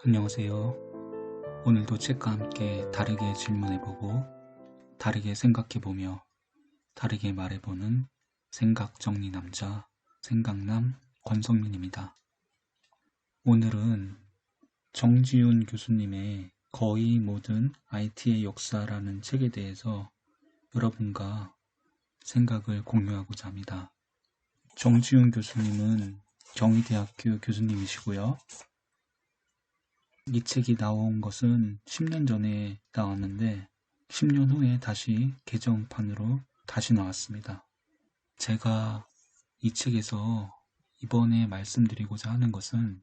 안녕하세요. 오늘도 책과 함께 다르게 질문해보고 다르게 생각해보며 다르게 말해보는 생각정리남자 생각남 권성민입니다. 오늘은 정지훈 교수님의 거의 모든 IT의 역사라는 책에 대해서 여러분과 생각을 공유하고자 합니다. 정지훈 교수님은 경희대학교 교수님이시고요. 이 책이 나온 것은 10년 전에 나왔는데 10년 후에 다시 개정판으로 다시 나왔습니다. 제가 이 책에서 이번에 말씀드리고자 하는 것은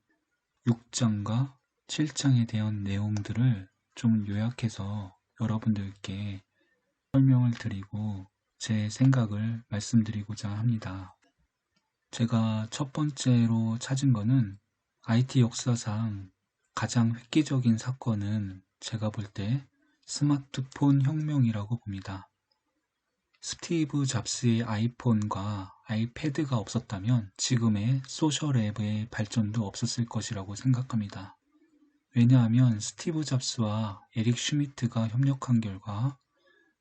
6장과 7장에 대한 내용들을 좀 요약해서 여러분들께 설명을 드리고 제 생각을 말씀드리고자 합니다. 제가 첫 번째로 찾은 거는 IT 역사상 가장 획기적인 사건은 제가 볼 때 스마트폰 혁명이라고 봅니다. 스티브 잡스의 아이폰과 아이패드가 없었다면 지금의 소셜 앱의 발전도 없었을 것이라고 생각합니다. 왜냐하면 스티브 잡스와 에릭 슈미트가 협력한 결과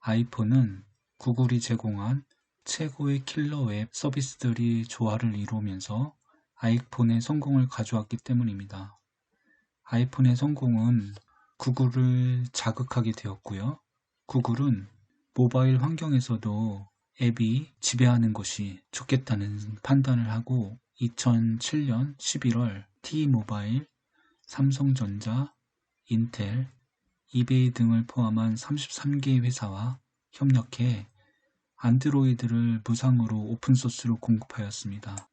아이폰은 구글이 제공한 최고의 킬러 웹 서비스들이 조화를 이루면서 아이폰의 성공을 가져왔기 때문입니다. 아이폰의 성공은 구글을 자극하게 되었고요. 구글은 모바일 환경에서도 앱이 지배하는 것이 좋겠다는 판단을 하고 2007년 11월 T모바일, 삼성전자, 인텔, 이베이 등을 포함한 33개 회사와 협력해 안드로이드를 무상으로 오픈소스로 공급하였습니다.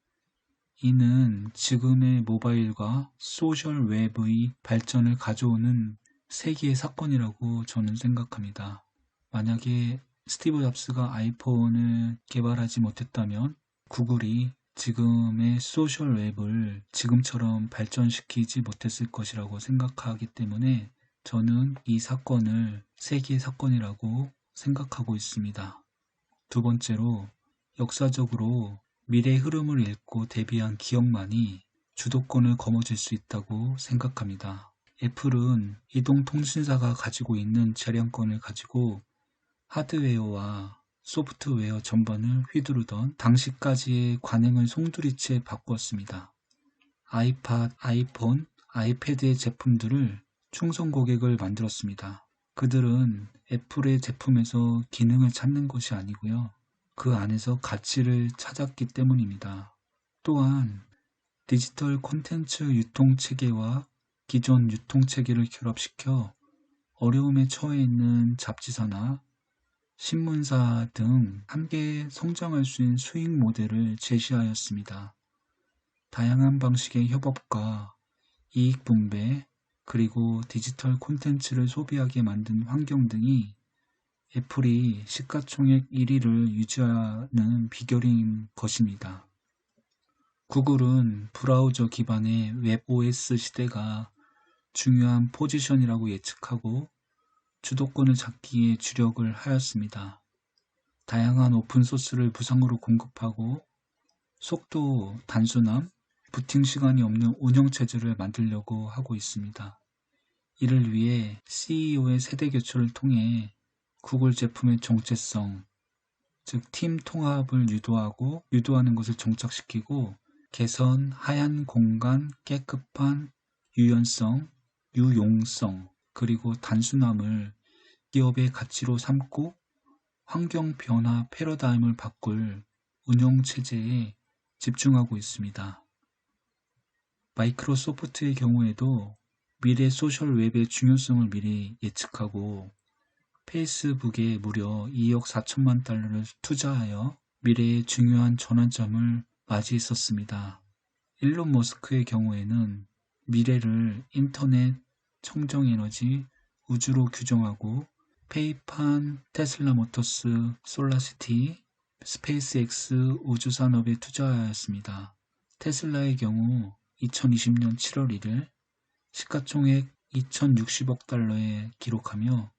이는 지금의 모바일과 소셜 웹의 발전을 가져오는 세계의 사건이라고 저는 생각합니다. 만약에 스티브 잡스가 아이폰을 개발하지 못했다면 구글이 지금의 소셜 웹을 지금처럼 발전시키지 못했을 것이라고 생각하기 때문에 저는 이 사건을 세계의 사건이라고 생각하고 있습니다. 두 번째로 역사적으로 미래의 흐름을 읽고 대비한 기억만이 주도권을 거머쥘 수 있다고 생각합니다. 애플은 이동통신사가 가지고 있는 재량권을 가지고 하드웨어와 소프트웨어 전반을 휘두르던 당시까지의 관행을 송두리째 바꾸었습니다. 아이팟, 아이폰, 아이패드의 제품들을 충성 고객을 만들었습니다. 그들은 애플의 제품에서 기능을 찾는 것이 아니고요. 그 안에서 가치를 찾았기 때문입니다. 또한 디지털 콘텐츠 유통체계와 기존 유통체계를 결합시켜 어려움에 처해 있는 잡지사나 신문사 등 함께 성장할 수 있는 수익 모델을 제시하였습니다. 다양한 방식의 협업과 이익 분배, 그리고 디지털 콘텐츠를 소비하게 만든 환경 등이 애플이 시가총액 1위를 유지하는 비결인 것입니다. 구글은 브라우저 기반의 웹 OS 시대가 중요한 포지션이라고 예측하고 주도권을 잡기에 주력을 하였습니다. 다양한 오픈소스를 무상으로 공급하고 속도, 단순함, 부팅 시간이 없는 운영체제를 만들려고 하고 있습니다. 이를 위해 CEO의 세대 교체를 통해 구글 제품의 정체성, 즉 팀 통합을 유도하는 것을 정착시키고 개선, 하얀 공간, 깨끗한 유연성, 유용성, 그리고 단순함을 기업의 가치로 삼고 환경 변화 패러다임을 바꿀 운영체제에 집중하고 있습니다. 마이크로소프트의 경우에도 미래 소셜 웹의 중요성을 미리 예측하고 페이스북에 무려 2억 4천만 달러를 투자하여 미래의 중요한 전환점을 맞이했었습니다. 일론 머스크의 경우에는 미래를 인터넷, 청정에너지, 우주로 규정하고 페이판, 테슬라 모터스, 솔라시티, 스페이스X 우주산업에 투자하였습니다. 테슬라의 경우 2020년 7월 1일 시가총액 2,060억 달러에 기록하며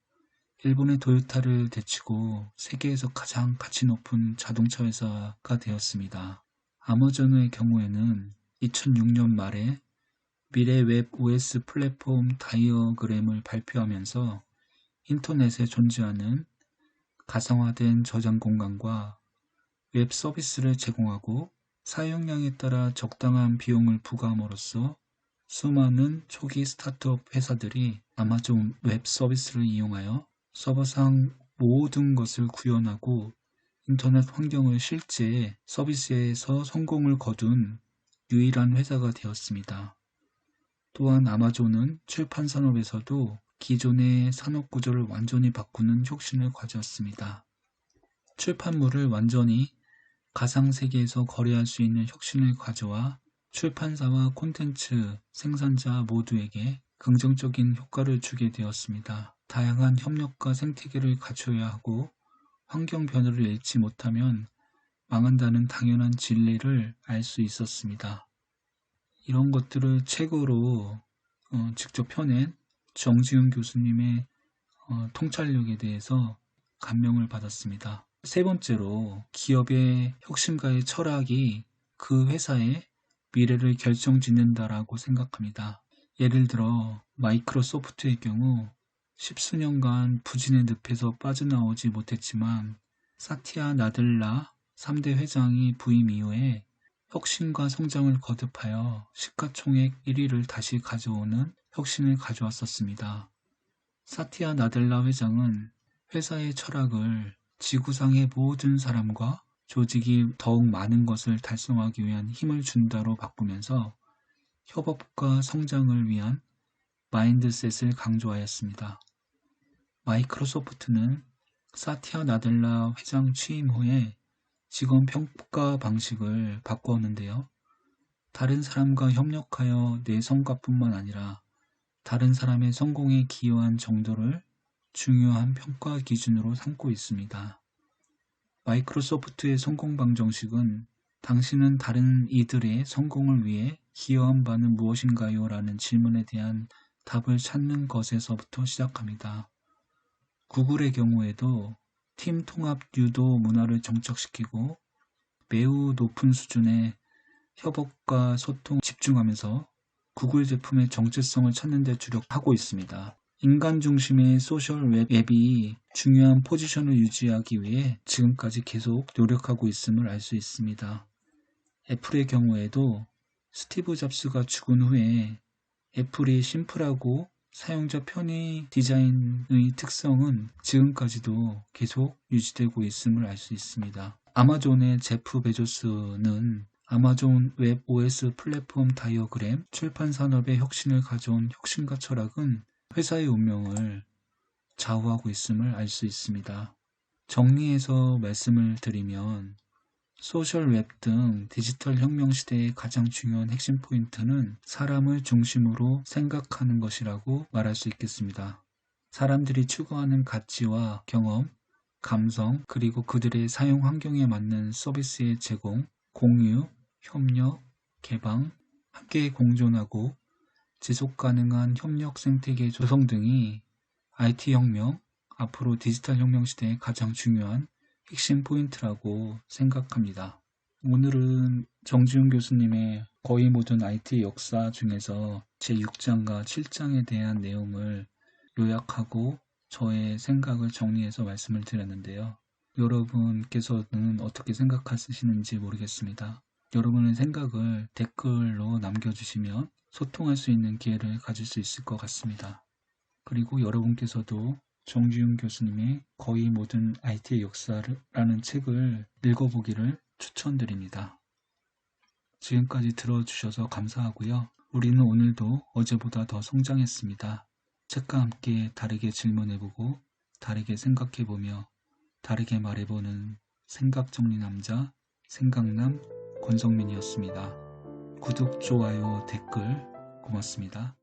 일본의 도요타를 제치고 세계에서 가장 가치 높은 자동차 회사가 되었습니다. 아마존의 경우에는 2006년 말에 미래 웹 OS 플랫폼 다이어그램을 발표하면서 인터넷에 존재하는 가상화된 저장 공간과 웹 서비스를 제공하고 사용량에 따라 적당한 비용을 부과함으로써 수많은 초기 스타트업 회사들이 아마존 웹 서비스를 이용하여 서버상 모든 것을 구현하고 인터넷 환경을 실제 서비스에서 성공을 거둔 유일한 회사가 되었습니다. 또한 아마존은 출판 산업에서도 기존의 산업 구조를 완전히 바꾸는 혁신을 가져왔습니다. 출판물을 완전히 가상세계에서 거래할 수 있는 혁신을 가져와 출판사와 콘텐츠 생산자 모두에게 긍정적인 효과를 주게 되었습니다. 다양한 협력과 생태계를 갖춰야 하고 환경 변화를 잃지 못하면 망한다는 당연한 진리를 알 수 있었습니다. 이런 것들을 책으로 직접 펴낸 정지훈 교수님의 통찰력에 대해서 감명을 받았습니다. 세 번째로 기업의 혁신가의 철학이 그 회사의 미래를 결정짓는다라고 생각합니다. 예를 들어 마이크로소프트의 경우 십수년간 부진의 늪에서 빠져나오지 못했지만 사티아 나델라 3대 회장이 부임 이후에 혁신과 성장을 거듭하여 시가총액 1위를 다시 가져오는 혁신을 가져왔었습니다. 사티아 나델라 회장은 회사의 철학을 지구상의 모든 사람과 조직이 더욱 많은 것을 달성하기 위한 힘을 준다로 바꾸면서 협업과 성장을 위한 마인드셋을 강조하였습니다. 마이크로소프트는 사티아 나델라 회장 취임 후에 직원 평가 방식을 바꾸었는데요. 다른 사람과 협력하여 내 성과뿐만 아니라 다른 사람의 성공에 기여한 정도를 중요한 평가 기준으로 삼고 있습니다. 마이크로소프트의 성공 방정식은 당신은 다른 이들의 성공을 위해 기여한 바는 무엇인가요? 라는 질문에 대한 답을 찾는 것에서부터 시작합니다. 구글의 경우에도 팀 통합 유도 문화를 정착시키고 매우 높은 수준의 협업과 소통 집중하면서 구글 제품의 정체성을 찾는 데 주력하고 있습니다. 인간 중심의 소셜 웹이 중요한 포지션을 유지하기 위해 지금까지 계속 노력하고 있음을 알 수 있습니다. 애플의 경우에도 스티브 잡스가 죽은 후에 애플이 심플하고 사용자 편의 디자인의 특성은 지금까지도 계속 유지되고 있음을 알 수 있습니다. 아마존의 제프 베조스는 아마존 웹 OS 플랫폼 다이어그램 출판 산업의 혁신을 가져온 혁신가 철학은 회사의 운명을 좌우하고 있음을 알 수 있습니다. 정리해서 말씀을 드리면 소셜 웹 등 디지털 혁명 시대의 가장 중요한 핵심 포인트는 사람을 중심으로 생각하는 것이라고 말할 수 있겠습니다. 사람들이 추구하는 가치와 경험, 감성, 그리고 그들의 사용 환경에 맞는 서비스의 제공, 공유, 협력, 개방, 함께 공존하고 지속 가능한 협력 생태계 조성 등이 IT 혁명, 앞으로 디지털 혁명 시대의 가장 중요한 핵심 포인트라고 생각합니다. 오늘은 정지훈 교수님의 거의 모든 IT 역사 중에서 제6장과 7장에 대한 내용을 요약하고 저의 생각을 정리해서 말씀을 드렸는데요. 여러분께서는 어떻게 생각하시는지 모르겠습니다. 여러분의 생각을 댓글로 남겨주시면 소통할 수 있는 기회를 가질 수 있을 것 같습니다. 그리고 여러분께서도 정지훈 교수님의 거의 모든 IT의 역사라는 책을 읽어보기를 추천드립니다. 지금까지 들어주셔서 감사하고요. 우리는 오늘도 어제보다 더 성장했습니다. 책과 함께 다르게 질문해보고 다르게 생각해보며 다르게 말해보는 생각정리 남자 생각남 권성민이었습니다. 구독, 좋아요, 댓글 고맙습니다.